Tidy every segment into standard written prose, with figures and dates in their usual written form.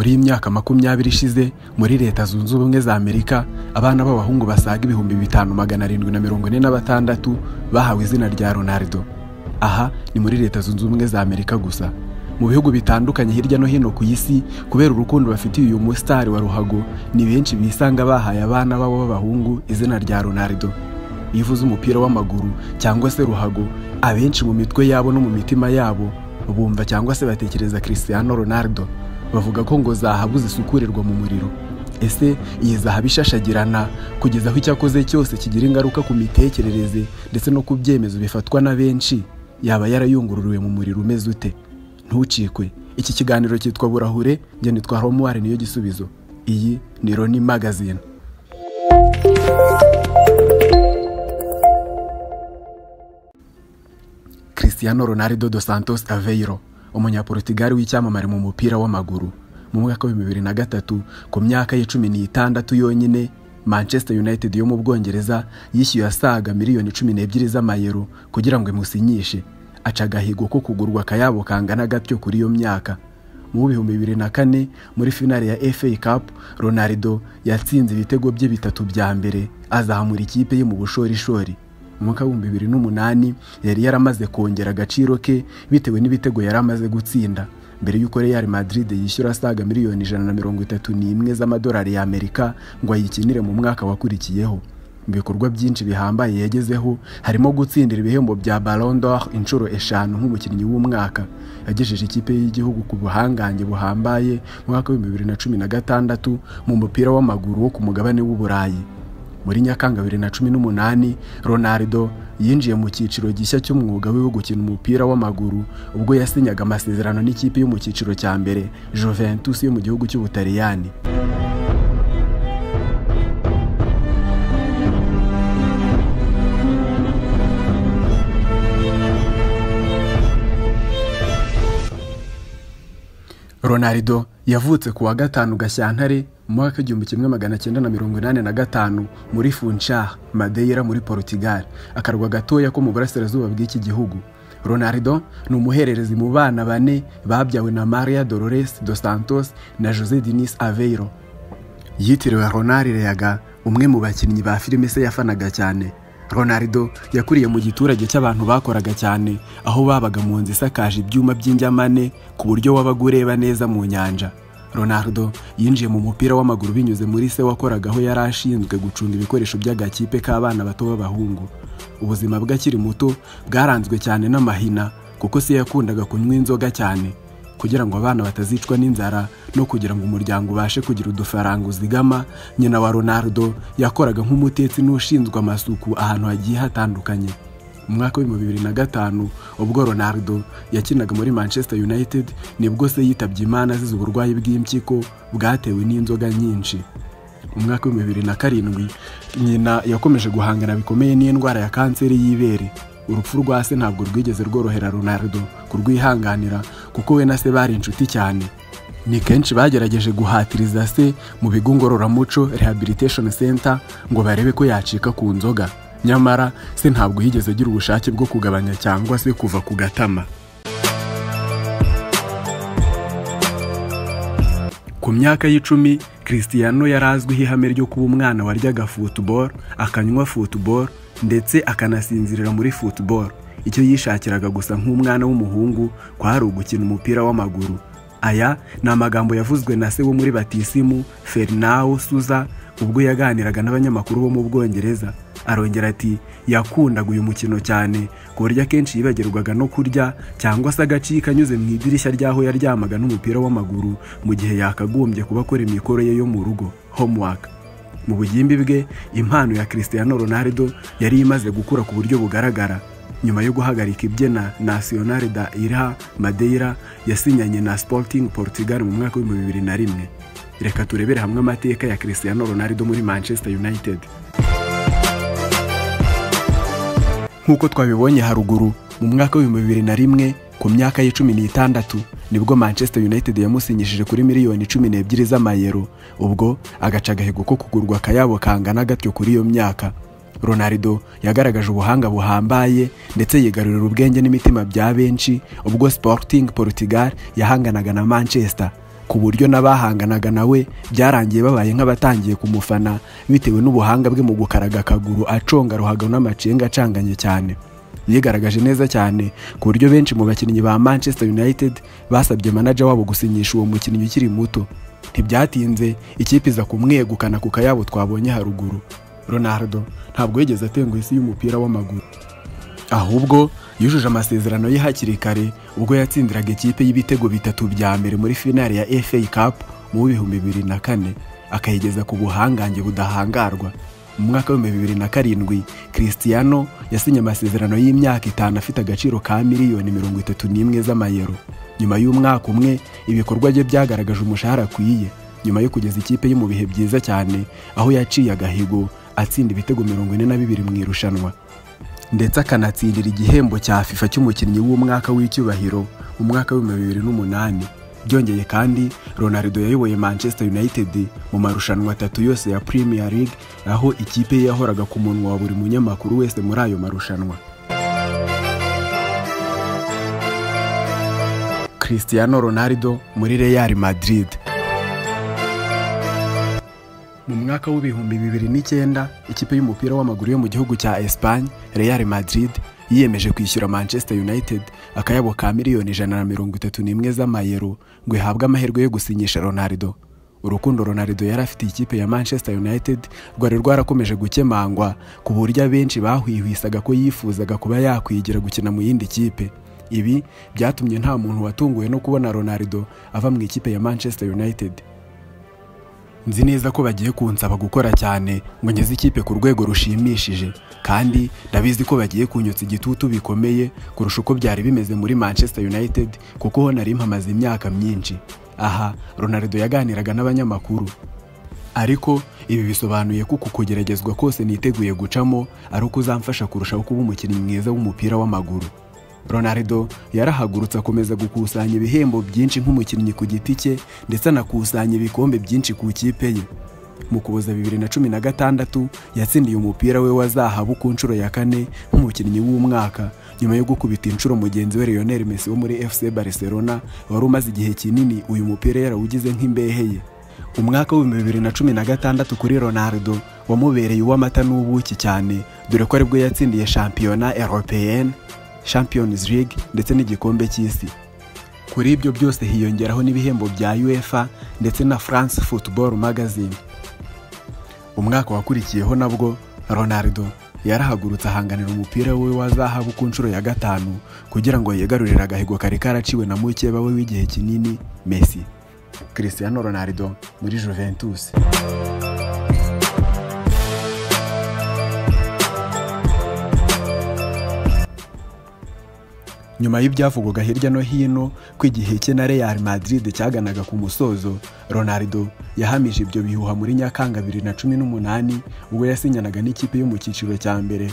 Muri imyaka 20 ishize muri Leta Zunze Ubumwe za Amerika abana b'abahungu basaga 5746 bahawe izina rya Ronaldo. Aha ni muri Leta Zunze Ubumwe za Amerika gusa. Mu bihugu bitandukanye hirya no hino ku isi kubera urukundo bafitiye uyu mustar wa ruhago ni benshi bisanga bahaye abana babo b'abahungu izina rya Ronaldo. Ivuze umupira w'amaguru cyangwa se ruhago, abenshi mu mitwe yabo no mu mitima yabo bumva cyangwa se batekereza Cristiano Ronaldo. Bavuga ko ngo zahabu zisukurirwa mu muriro. Ese iyi zahabu ishashagirana kugeza aho icyakoze cyose kigira ingaruka ku mitekerereze ndetse no kubyemezo bifatwa na benshi, yaba yarayungururiwe mu muriro umeze ute? Ntucikwe. Iki kiganiro cyitwa Burahure, njye nitwa Romuald niyo gisubizo. Iyi ni Roni Magazine. Cristiano Ronaldo dos Santos Aveiro, umunyaportugal w'icyamamare mu mupira w'amaguru. Mu mwaka wa 2003 ku myaka ye 16 yonyine, Manchester United yo mu Bwongereza yishyuye asaga miliyoni 12 z'amayero kugira ngo imusinyishe. Acagahigo ko kugurwa akayabo kangana gatyo kuri iyo myaka. Mu 2004 muri finale ya FA Cup, Ronaldo yatsinze ibitego bye bitatu bya mbere azamura ikipe ye mu bushorishori. Mu mwaka wa 2008 yari yaramaze kongera agaciro ke bitewe n'ibitego yaramaze gutsinda, mbere y'uko Real Madrid yishyura asaga miliyoni 131 z'amadolari ya Amerika ngo ayikinire mu mwaka wakurikiyeho. Mu bikorwa byinshi bihambaye yagezeho harimo gutsindira ibihembo bya Ballon d'Or inshuro 5 nk'umukinnyi w'umwaka. Yagejeje ikipe y'igihugu ku buhangange buhambaye mu mwaka wa 2016 mu mupira w'amaguru wo ku mugabane w'Uburayi. Muri Nyakanga 2018 Ronaldo yinjiye mu cyiciro gishya cy'umwuga we wo gukina umupira w'amaguru ubwo yasinyaga amasezerano n'ikipe yo mu cyiciro cya mbere Juventus yo mu gihugu cy'Ubutaliyani. Ronaldo yavutse ku wa 5 Gashyantare mu mwaka 1985 muri Funchal, Madeira muri Portugal, akarwa gatoya ko mu burasirazuba bw'iki gihugu. Ronaldo ni umuhererezi mu bana bane babyawe na Maria Dolores dos Santos na José Diniz Aveiro. Yitiriwe Ronald Reagan, umwe mu bakinnyi ba filime se yafanaga cyane. Ronaldo yakuriye mu giturage cy'abantu bakoraga cyane, aho babaga mu nzu isakaje ibyuma by'injyamane ku buryo wabaga ureba neza mu nyanja. Ronaldo yinjiye mu mupira w'amaguru binyuze muri se wakoraga aho yari ashinzwe gucunga ibikoresho by'agakipe k'abana bato b'abahungu. Ubuzima bw'akiri muto bwaranzwe cyane n'amahina kuko se yakundaga kunywa inzoga cyane. Kugira ngo abana batazicwa n'inzara no kugira ngo umuryango ubashe kugira udufaranga uzigama, nyina wa Ronaldo yakoraga nk'umutetsi n'ushinzwe amasuku ahantu hagiye hatandukanye. Mu mwaka wa 2005 ubwo Ronaldo yakinaga muri Manchester United nibwo se yitabye Imana azize uburwayi bw'impyiko bwatewe n'inzoga nyinshi. Mu mwaka wa 2007 nyina yakomeje guhangana bikomeye n'indwara ya kanseri y'ibere. Urupfu rwa se ntabwo rwigeze rworohera Ronaldo kurwihanganira kuko we na se bari inshuti cyane. Ni kenshi bagerageje guhatiriza se mu bigo ngororamuco Rehabilitation Center ngo barebe ko yacika ku nzoga. Nyamara se ntabwo yigeze agira ubushake bwo kugabanya cyangwa se kuva ku gatama. Ku myaka y'10 Cristiano yarazwiho ihame ryo kuba umwana waryaga football, akanywa football ndetse akanasinzirira muri football. Icyo yishakiraga gusa nk'umwana w'umuhungu kwari ugukina umupira w'amaguru. Aya ni amagambo yavuzwe na se wo muri batisimu Fernando Souza ubwo yaganiraga n'abanyamakuru bo mu Bwongereza. Arongera ati yakundaga uyu mukino cyane ku buryo akenshi yibagerwaga no kurya cyangwa se agacika anyuze mu idirishya ryaho yaryamaga n'umupira w'amaguru mu gihe yakagombye kuba akora imikoro ye yo mu rugo, homework. Mu bugimbi bwe impano ya Cristiano Ronaldo yari imaze gukura ku buryo bugaragara. Nyuma yo guhagarika ibye na Nacional da Ilha Madeira yasinyanye na Sporting Portugal mu mwaka wa 2001. Reka turebere hamwe amateka ya Cristiano Ronaldo muri Manchester United. Nkuko twabibonye haruguru, mu mwaka wa 2001 ku myaka ye 16 nibwo Manchester United yamusinyishije kuri miliyoni 12 z'amayero, ubwo agaca agahigo ko kugurwa akayabo kangana gatyo kuri iyo myaka. Ronaldo yagaragaje ubuhanga buhambaye ndetse yigarurira ubwenge n'imitima bya benshi ubwo Sporting Portugal yahanganaga na Manchester. ku buryo n'abahanganaga nawe byarangiye babaye nk'abatangiye kumufana bitewe n'ubuhanga bwe mu gukaraga akaguru aconga ruhago n'amacenga acanganye cyane. Yigaragaje neza cyane ku buryo benshi mu bakinnyi ba Manchester United basabye manager wabo gusinyisha uwo mukinnyi ukiri muto. Ntibyatinze ikipe iza kumwegukana ku kayabo twabonye haruguru. Ronaldo ntabwo yigeze atenguha isi y'umupira w'amaguru, ahubwo yujuje amasezerano ye hakiri kare ubwo yatsindiraga ikipe y'ibitego 3 bya mbere muri finale ya FA Cup mu 2004 akayigeza ku buhangange budahangarwa. Mu mwaka wa 2007 Cristiano yasinye amasezerano y'imyaka 5 afite agaciro ka miliyoni 31 z'amayero. Nyuma y'umwaka umwe ibikorwa bye byagaragaje umushahara akwiye nyuma yo kugeza ikipe ye mu bihe byiza cyane, aho yaciye agahigo atsinda ibitego 42 mu irushanwa ndetse akanatsindira igihembo cya FIFA cy'umukinnyi w'umwaka w'icyubahiro mu mwaka wa 2008. Byongeye kandi Ronaldo yayoboye Manchester United mu marushanwa 3 yose ya Premier League, aho ikipe ye yahoraga ku munwa wa buri munyamakuru wese muri ayo marushanwa. Cristiano Ronaldo muri Real Madrid. Mu mwaka wa 2009 ikipe y'umupira w'amaguru yo mu gihugu cya Espagne Real Madrid yiyemeje kwishyura Manchester United akayabo ka miliyoni 131 z'amayero ngo ihabwe amahirwe yo gusinyisha Ronaldo. Urukundo Ronaldo yari afite ikipe ya Manchester United rwari rwarakomeje gukemangwa ku buryo abenshi bahwihwisaga ko yifuzaga kuba yakwigira gukina mu yindi kipe. Ibi byatumye nta muntu watunguwe no kubona Ronaldo ava mu ikipe ya Manchester United. Nzi neza ko bagiye kunsaba gukora cyane ngo ngeze ikipe ku rwego rushimishije, kandi ndabizi ko bagiye kunyotsa igitutu bikomeye kurusha uko byari bimeze muri Manchester United, kuko ho nari mpamaze imyaka myinshi. Aha Ronaldo yaganiraga n'abanyamakuru. Ariko ibi bisobanuye ko kugeragezwa kose niteguye gucamo ari uko uzamfasha kurushaho kuba umukinnyi mwiza w'umupira w'amaguru. Ronaldo yarahagurutse akomeza gukusanya ibihembo byinshi nk'umukinnyi ku giti cye ndetse anakusanya ibikombe byinshi ku ikipe ye. Mu Kuboza 2016 yatsindiye umupira we wa zahabu ku nshuro ya 4 nk'umukinnyi w'umwaka nyuma yo gukubita inshuro mugenzi we Lionel Messi wo muri FC Barcelona wari umaze igihe kinini uyu mupira yarawugize nk'imbehe ye. Umwaka wa 2016 kuri Ronaldo wamubereye uw'amata n'ubuki cyane, dore ko aribwo yatsindiye Championnat Européen, Champions League ndetse n'igikombe cy'isi. Kuri ibyo byose hiyongeraho n'ibihembo bya UEFA ndetse na France Football Magazine. Umwaka wakurikiyeho nabwo Ronaldo yarahagurutse ahanganira umupira we wa zahabu ku nshuro ya 5 kugira ngo yegarurire agahigo kari karaciwe na mukeba we w'igihe kinini Messi. Cristiano Ronaldo muri Juventus. Nyuma y'ibyavugwaga hirya no hino ko igihe cye na Real Madrid cyaganaga ku musozo, Ronaldo yahamije ibyo bihuha muri Nyakanga 2018 ubwo yasinyanaga n'ikipe yo mu cyiciro cya mbere.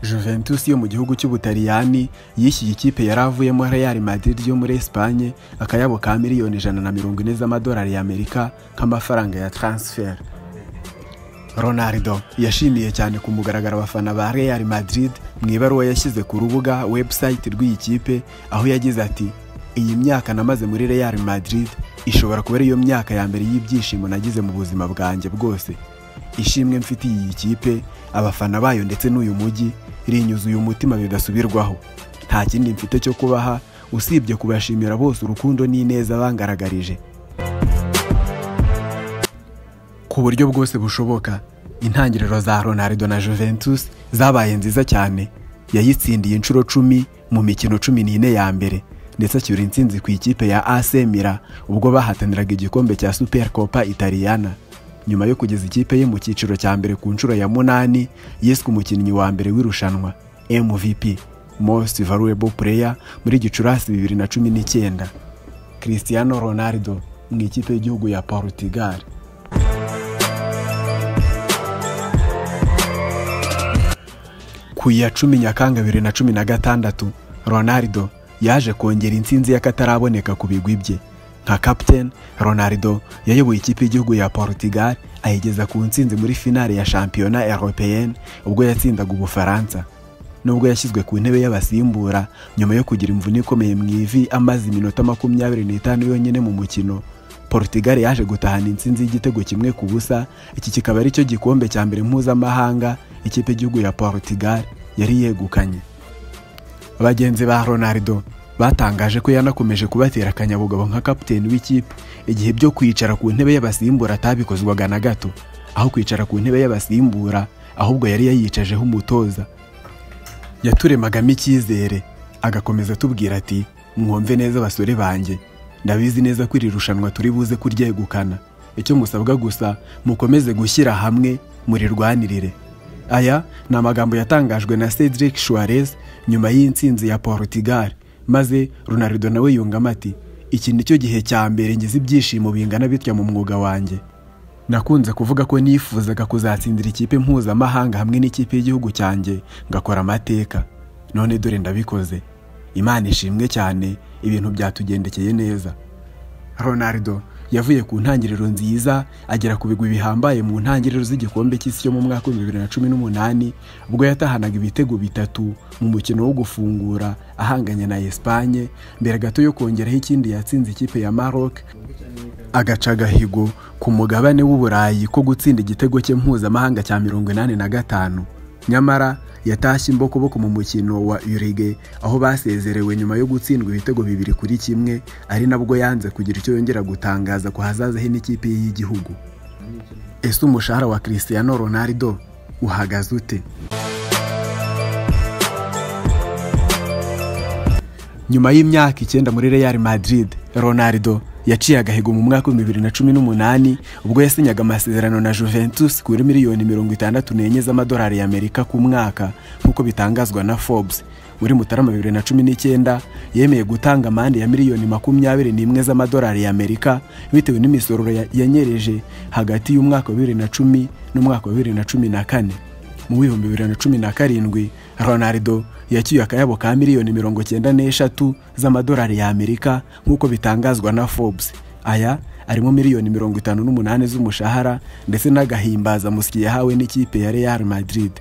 Juventus yo mu gihugu cy'Ubutaliyani yishyuye ikipe yaravuyemo Real Madrid yo muri Espagne akayabo ka miliyoni 140 z'amadolari y'Amerika nk'amafaranga ya transfer. Ronaldo yashimiye cyane ku mugaragaro abafana ba Real Madrid mu ibaruwa yashyize ku rubuga website rw'iyi kipe, aho yagize ati: iyi myaka namaze muri Real Madrid ishobora kuba iyo myaka ya mbere y'ibyishimo nagize mu buzima bwanjye bwose. Ishimwe mfitiye iyi kipe, abafana bayo ndetse n'uyu mujyi rinyuzuye umutima bidasubirwaho. Nta kindi mfite cyo kubaha usibye kubashimira bose urukundo n'ineza bangaragarije. Ku buryo bwose bushoboka, intangiriro za Ronaldo na Juventus zabaye nziza cyane. Yayitsindiye inshuro 10 mu mikino 14 ya mbere, ndetse acyura intsinzi ku ikipe ya AC Milan ubwo bahataniraga igikombe cya Supercoppa Italiana. Nyuma yo kugeza ikipe ye mu cyiciro cya mbere ku nshuro ya 8, yiswe umukinnyi wa mbere w'irushanwa MVP, Most Valuable Player muri Gicurasi 2019. Cristiano Ronaldo mu ikipe y'igihugu ya Portugal. Ku ya 10 Nyakanga 2016 Ronaldo yaje kongera intsinzi y'akataraboneka ku bigwi bye. Nka captain, Ronaldo yayoboye ikipe y'igihugu ya Portugal ayigeza ku ntsinzi muri finale ya Championnat Européen ubwo yatsindaga Ubufaransa. Nubwo yashyizwe ku ntebe y'abasimbura nyuma yo kugira imvune ikomeye mu ivi amaze iminota 25 yonyine mu mukino, Portugal yaje gutahana intsinzi y'igitego 1-0. Iki kikaba ari cyo gikombe cya mbere mpuzamahanga ikipe y'igihugu ya Portugal yari yegukanye. Abagenzi ba Ronaldo batangaje ko yanakomeje kubatera akanyabugabo nka kapiteni w'ikipe igihe byo kwicara ku ntebe y'abasimbura atabikozwaga na gato, aho kwicara ku ntebe y'abasimbura ahubwo yari yayicajeho umutoza. Yaturemagamo icyizere agakomeza tubwira ati mwumve neza basore banjye, ndabizi neza ko iri rushanwa turi buze kuryegukana, icyo musabwa gusa mukomeze gushyira hamwe muri rwanirire. Aya ni amagambo yatangajwe na Cedric Soares nyuma y'intsinzi ya Portugal, maze Ronaldo nawe yungamo ati iki nicyo gihe cya mbere ngize ibyishimo bingana bitya mu mwuga wanjye. Nakunze kuvuga ko nifuzaga kuzatsindira ikipe mpuzamahanga hamwe n'ikipe y'igihugu cyanjye ngakora amateka, none dore ndabikoze. Imana ishimwe cyane, ibintu byatugendekeye neza. Ronaldo yavuye ku ntangiriro nziza agera ku bigwi bihambaye mu ntangiriro z'igikombe cy'isi cyo mu mwaka wa 2018 ubwo yatahanaga ibitego 3 mu mukino wo gufungura ahanganye na Espagne, mbere gato yo kongeraho ikindi yatsinze ikipe ya Maroc agaca gahigo ku mugabane w'Uburayi ko gutsinda igitego cye mpuzamahanga cya 85. Nyamara yatashye imbokoboko mu mukino wa Uruguay aho basezerewe nyuma yo gutsindwa ibitego 2-1, ari nabwo yanze kugira icyo yongera gutangaza ko hazaza he n'ikipe y'igihugu. Ese umushahara wa Cristiano Ronaldo uhagaze ute? Nyuma y'imyaka 9 muri Real Madrid, Ronaldo yaciye agahigo mu mwaka wa 2018 ubwo yasinyaga amasezerano na Juventus kuri miliyoni 64 z'amadolari y'Amerika ku mwaka nk'uko bitangazwa na Forbes. Muri Mutarama 2019 yemeye gutanga amande ya miliyoni 21 z'amadolari y'Amerika bitewe n'imisoro yanyereje hagati y'umwaka wa 2010 n'umwaka wa 2014. Mu 2017 Ronaldo yacyuye akayabo ka miliyoni 93 z'amadolari y'Amerika nk'uko bitangazwa na Forbes. Aya arimo miliyoni 58 z'umushahara ndetse n'agahimbaza musiki yahawe n'ikipe ya Real Madrid.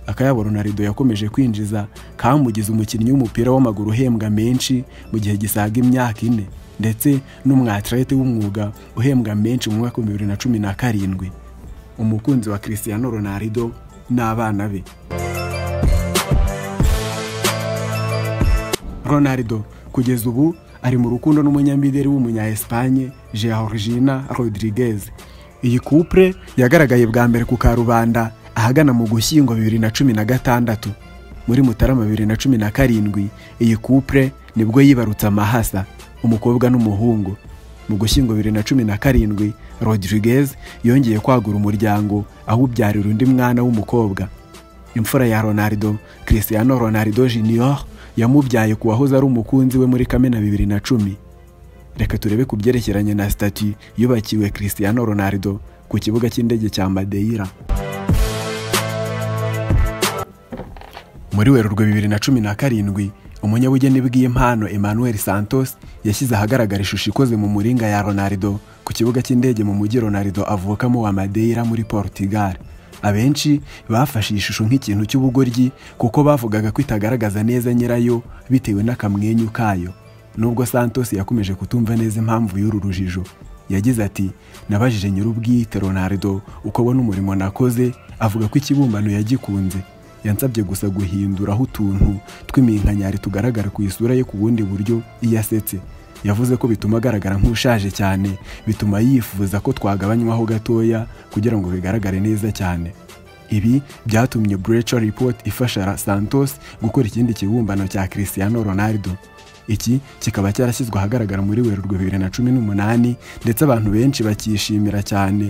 Akayabo Ronaldo yakomeje kwinjiza kamugize umukinnyi w'umupira w'amaguru uhembwa menshi mu gihe gisaga imyaka 4 ndetse n'umwatlete w'umwuga uhembwa menshi mu mwaka wa 2017. Umukunzi wa Cristiano Ronaldo n'abana be. Ronaldo kugeza ubu ari mu rukundo n'umunyamideli w'umunya Espagne Georgina Rodriguez. Iyi couple yagaragaye bwa mbere ku karubanda ahagana mu Gushyingo 2016. Muri Mutarama 2017 iyi couple nibwo yibarutse amahasa, umukobwa n'umuhungu. Mu Gushyingo 2017 Rodriguez yongeye kwagura umuryango aho ubyarira undi mwana w'umukobwa. Imfura ya Ronaldo, Cristiano Ronaldo Junior, yamubyaye ku wahoze ari umukunzi we muri Kamena 2010. Reka turebe ku byerekeranye na statue yubakiwe Cristiano Ronaldo ku kibuga cy'indege cya Madeira. Muri Werurwe 2017 umunyabugeni bw'impano Emmanuel Santos yashyize ahagaragara ishusho ikoze mu muringa ya Ronaldo ku kibuga cy'indege mu mujyi Ronaldo avukamo wa Madeira muri Portugal. Abenshi bafashe ishusho nk'ikintu cy'ubugoryi kuko bavugaga ko itagaragaza neza nyirayo bitewe n'akamwenyu kayo. Nubwo Santos yakomeje kutumva neza impamvu y'uru rujijo, yagize ati nabajije nyir'ubwite Ronaldo uko abona umurimo nakoze, avuga ko ikibumbano yagikunze. Yansabye gusa guhinduraho utuntu tw'iminkanyari tugaragara ku isura ye ku bundi buryo iyo asetse. Yavuze ko bituma agaragara nk'ushaje cyane, bituma yifuza ko twagabanywaho gatoya kugira ngo bigaragare neza cyane. Ibi byatumye Bleacher Report ifasha Santos gukora ikindi kibumbano cya Cristiano Ronaldo. Iki kikaba cyarashyizwe ahagaragara muri Werurwe 2018 ndetse abantu benshi bakishimira cyane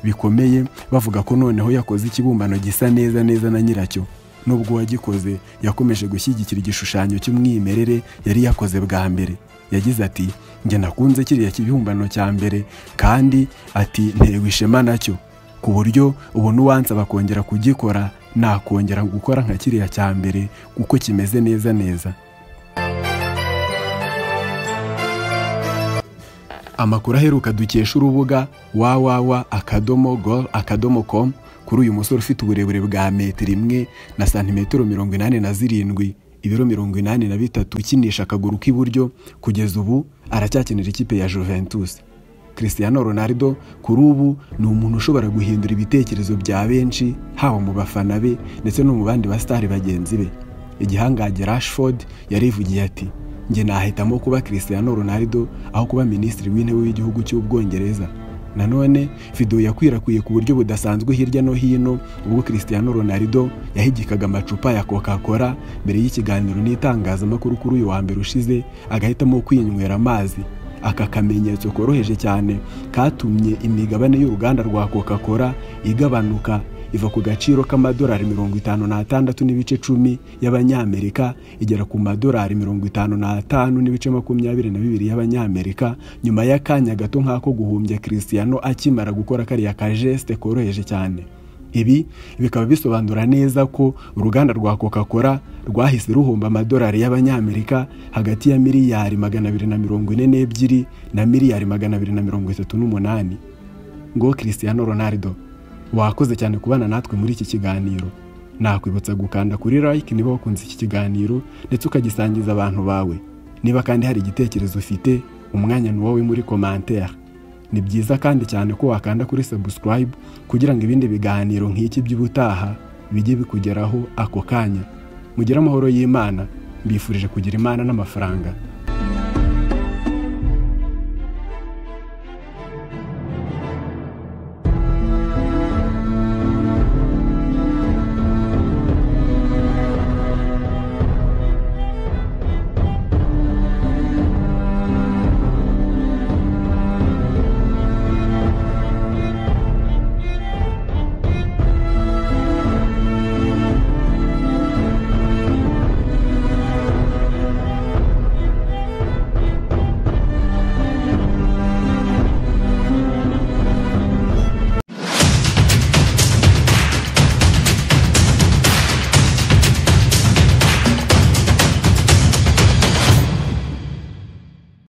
bikomeye bavuga ko noneho yakoze ikibumbano gisa neza na nyiracyo. Nubwo wagikoze yakomeje gushyigikira igishushanyo cy'umwimerere yari yakoze bwa mbere. Yagize ati nge nakunze kiriya kibumbano cya mbere kandi ati ntewe ishema nacyo ku buryo ubu nuwansaba kongera kugikora nakongera gukora nka kiriya cya mbere kuko kimeze neza. Amakuru aheruka dukesha urubuga www.goal.com kuri uyu musore ufite uburebure bwa metero 1 na santimetero 87, ibiro 83, ukinisha akaguru k'iburyo, kugeza ubu aracyakinira ikipe ya Juventus. Cristiano Ronaldo kuri ubu ni umuntu ushobora guhindura ibitekerezo bya benshi, haba mu bafana be ndetse no mu bandi basitari bagenzi be. Igihangange Rashford yarivugiye ati, njye nahitamo kuba Cristiano Ronaldo aho kuba minisitiri w'intebe w'igihugu cy'Ubwongereza. Nanone video yakwirakwiye ku buryo budasanzwe hirya no hino ubwo Cristiano Ronaldo yahigikaga amacupa ya Coca-Cola mbere y'ikiganiro n'itangazamakuru kuri uyu wa mbere ushize, agahitamo kwinywera amazi. Aka kamenyetso koroheje cyane katumye imigabane y'uruganda rwa Coca-Cola igabanuka iva ku gaciro k'amadolari 56.10 y'abanyamerika igera ku madolari 55.22 y'abanyamerika, nyuma y'akanya gato nk'ako guhumbya Cristiano akimara gukora kariya kageste koroheje cyane. Ibi bikaba bisobanura neza ko uruganda rwa Coca-Cola rwahise ruhomba amadolari y'abanyamerika hagati ya miliyari 242 na miliyari 238. Ngo Cristiano Ronaldo, wakoze cyane kubana natwe muri iki kiganiro. Nakwibutsa gukanda kuri like niba wakunze iki kiganiro ndetse ukagisangiza abantu bawe. Niba kandi hari igitekerezo ufite, umwanya ni wowe muri commentaire. Ni byiza kandi cyane ko wakanda kuri subscribe kugira ngo ibindi biganiro nk'iki by'ubutaha bijye bikugeraho ako kanya. Mugira amahoro y'Imana, mbifurije kugira Imana n'amafaranga.